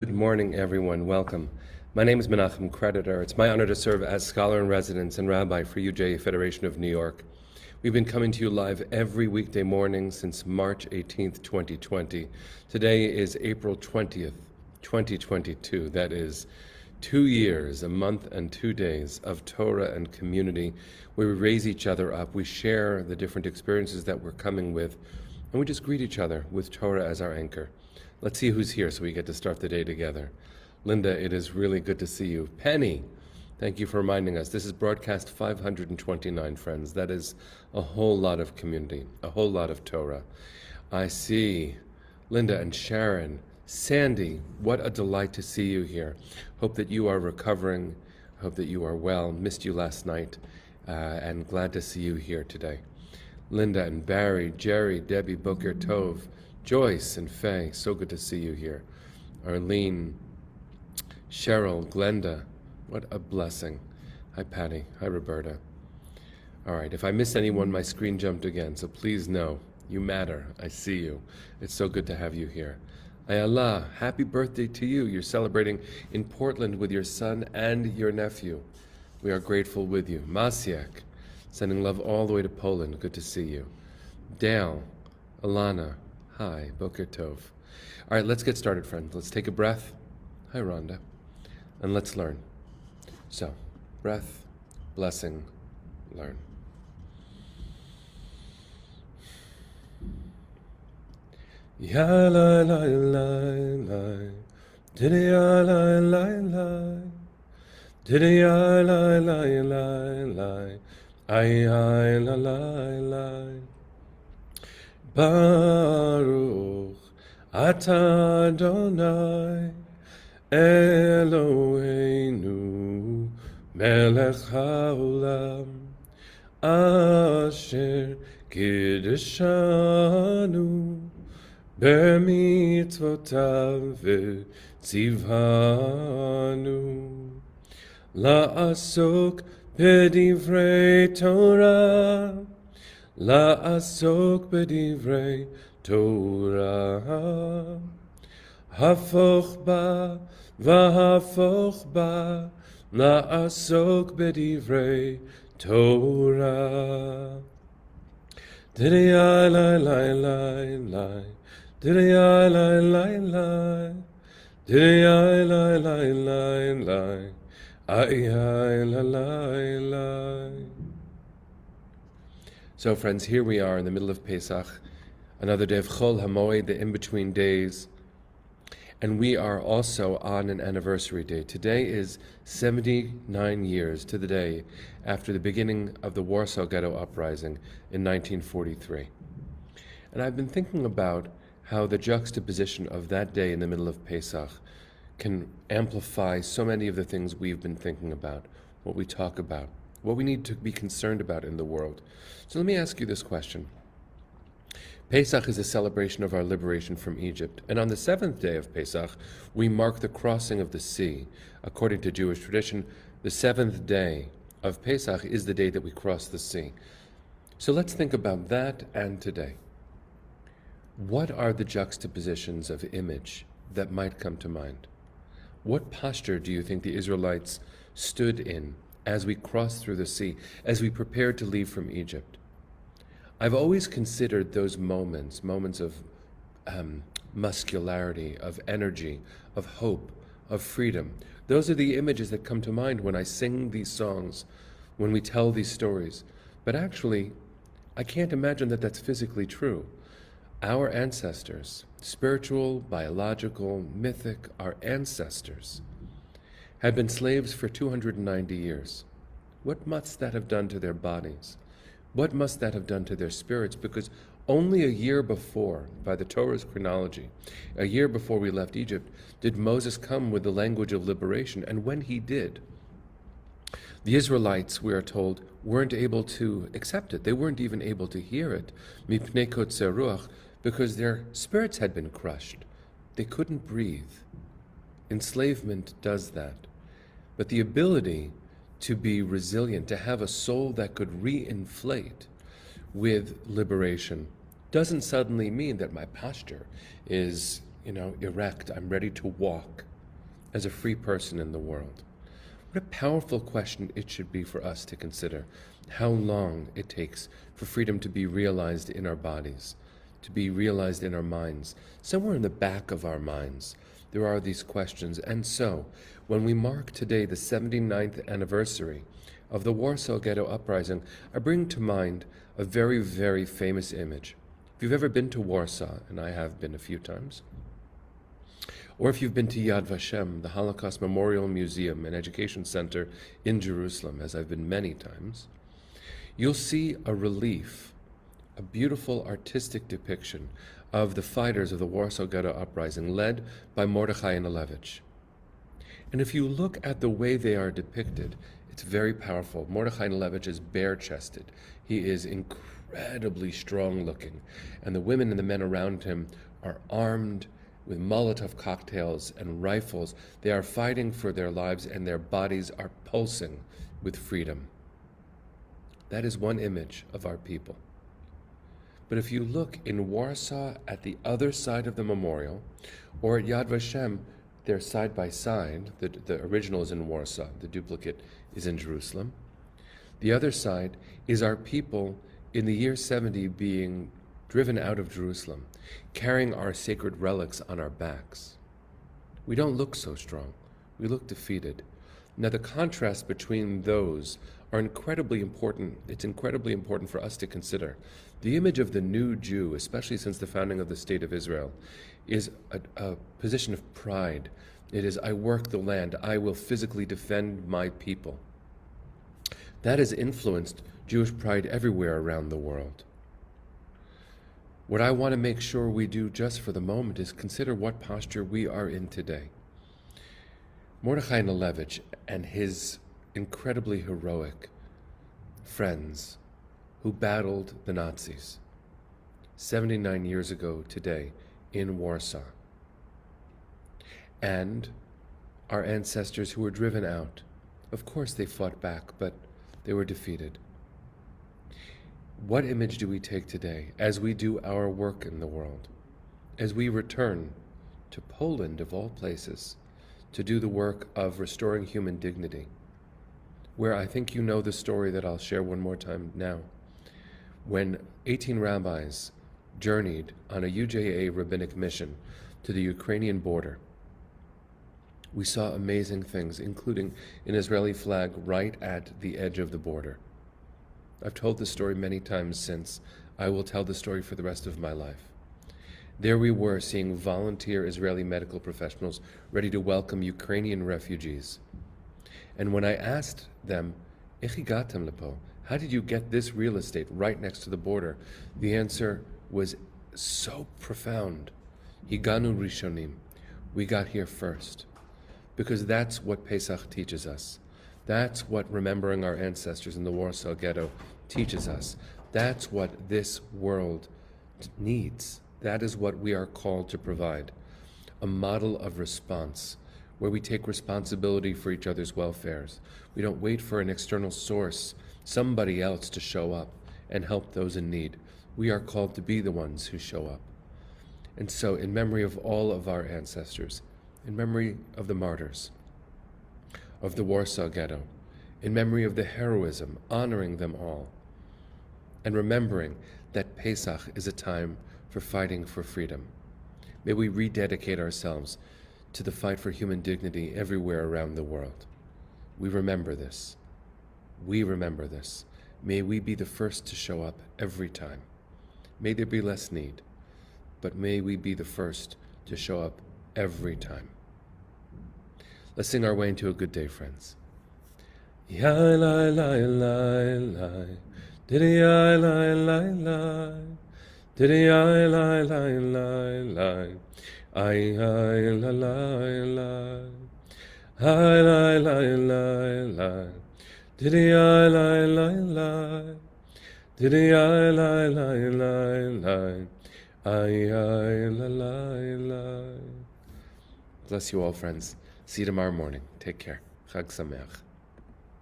Good morning, everyone. Welcome. My name is Menachem Creditor. It's my honor to serve as scholar in residence and rabbi for UJ Federation of New York. We've been coming to you live every weekday morning since March 18th, 2020. Today is April 20th, 2022. That is 2 years, a month and 2 days of Torah and community where we raise each other up, we share the different experiences that we're coming with, and we just greet each other with Torah as our anchor. Let's see who's here so we get to start the day together. Linda, it is really good to see you. Penny, thank you for reminding us. This is broadcast 529, friends. That is a whole lot of community, a whole lot of Torah. I see Linda and Sharon. Sandy, what a delight to see you here. Hope that you are recovering. Hope that you are well. Missed you last night, and glad to see you here today. Linda and Barry, Jerry, Debbie, Boker Tov, Joyce and Faye, so good to see you here. Arlene, Cheryl, Glenda, what a blessing. Hi, Patty. Hi, Roberta. All right, if I missed anyone, my screen jumped again, so please know, you matter. I see you. It's so good to have you here. Ayala, happy birthday to you. You're celebrating in Portland with your son and your nephew. We are grateful with you. Masiak, sending love all the way to Poland. Good to see you. Dale, Alana, hi, Boker Tov. All right, let's get started, friends. Let's take a breath. Hi, Rhonda. And let's learn. So, breath, blessing, learn. Ya la la la la, diddy ya la la la, diddy ya la la la la, ay ay la la la. Baruch Atah Adonai Eloheinu Melech haolam Asher Kiddushanu B'mitzvotav v'tzivanu La'asok b'divrei Torah La'asok b'divrei Torah Hafoch ba v'hafoch ba La'asok b'divrei Torah Did'ya lai lai lai lai Did'ya lai lai lai Did'ya lai lai lai lai Ay ay la lai lai. So friends, here we are in the middle of Pesach, another day of Chol HaMoed, the in-between days, and we are also on an anniversary day. Today is 79 years to the day after the beginning of the Warsaw Ghetto Uprising in 1943. And I've been thinking about how the juxtaposition of that day in the middle of Pesach can amplify so many of the things we've been thinking about, what we talk about, what we need to be concerned about in the world. So let me ask you this question. Pesach is a celebration of our liberation from Egypt, and on the seventh day of Pesach, we mark the crossing of the sea. According to Jewish tradition, the seventh day of Pesach is the day that we cross the sea. So let's think about that and today. What are the juxtapositions of image that might come to mind? What posture do you think the Israelites stood in as we crossed through the sea, as we prepared to leave from Egypt? I've always considered those moments of muscularity, of energy, of hope, of freedom. Those are the images that come to mind when I sing these songs, when we tell these stories. But actually, I can't imagine that that's physically true. Our ancestors, spiritual, biological, mythic, our ancestors, had been slaves for 290 years. What must that have done to their bodies? What must that have done to their spirits? Because only a year before, by the Torah's chronology, a year before we left Egypt, did Moses come with the language of liberation. And when he did, the Israelites, we are told, weren't able to accept it. They weren't even able to hear it. Mipnei kotzei ruach, because their spirits had been crushed. They couldn't breathe. Enslavement does that. But the ability to be resilient, to have a soul that could reinflate with liberation, doesn't suddenly mean that my posture is, erect. I'm ready to walk. as a free person in the world? What a powerful question it should be for us to consider. How long it takes for freedom to be realized in our bodies, to be realized in our minds. Somewhere in the back of our minds, there are these questions. And so, when we mark today the 79th anniversary of the Warsaw Ghetto Uprising, I bring to mind a very, very famous image. If you've ever been to Warsaw, and I have been a few times, or if you've been to Yad Vashem, the Holocaust Memorial Museum and Education Center in Jerusalem, as I've been many times, you'll see a relief, a beautiful artistic depiction of the fighters of the Warsaw Ghetto Uprising, led by Mordechai and Alevich. And if you look at the way they are depicted, it's very powerful. Mordechai Alevich is bare-chested. He is incredibly strong-looking. And the women and the men around him are armed with Molotov cocktails and rifles. They are fighting for their lives, and their bodies are pulsing with freedom. That is one image of our people. But if you look in Warsaw at the other side of the memorial, or at Yad Vashem, they're side by side. The original is in Warsaw, the duplicate is in Jerusalem. The other side is our people in the year 70 being driven out of Jerusalem, carrying our sacred relics on our backs. We don't look so strong. We look defeated. Now, the contrast between those are incredibly important. It's incredibly important for us to consider. The image of the new Jew, especially since the founding of the State of Israel, is a position of pride. It is, I work the land. I will physically defend my people. That has influenced Jewish pride everywhere around the world. What I want to make sure we do just for the moment is consider what posture we are in today. Mordechai Alevich and his incredibly heroic friends who battled the Nazis 79 years ago today in Warsaw, and our ancestors who were driven out. Of course they fought back, but they were defeated. What image do we take today as we do our work in the world, as we return to Poland, of all places, to do the work of restoring human dignity, where I think you know the story that I'll share one more time now. When 18 rabbis journeyed on a UJA rabbinic mission to the Ukrainian border, we saw amazing things, including an Israeli flag right at the edge of the border. I've told this story many times since. I will tell the story for the rest of my life. There we were, seeing volunteer Israeli medical professionals ready to welcome Ukrainian refugees. And when I asked them, "Ich igatem lepo," how did you get this real estate right next to the border? The answer was so profound. Higanu rishonim. We got here first. Because that's what Pesach teaches us. That's what remembering our ancestors in the Warsaw Ghetto teaches us. That's what this world needs. That is what we are called to provide. A model of response, where we take responsibility for each other's welfares. We don't wait for an external source, somebody else, to show up and help those in need. We are called to be the ones who show up. And so, in memory of all of our ancestors, in memory of the martyrs, of the Warsaw Ghetto, in memory of the heroism, honoring them all, and remembering that Pesach is a time for fighting for freedom. May we rededicate ourselves to the fight for human dignity everywhere around the world. We remember this. We remember this. May we be the first to show up every time. May there be less need, but may we be the first to show up every time. Let's sing our way into a good day, friends. Ya la la la la, diddy ya la la la, diddy ya la la la la, ay ay la la la, ay la la la la, diddy ya la la la, diddy ya la la la la, ay ay la la la. Bless you all, friends. See you tomorrow morning. Take care. Chag Sameach.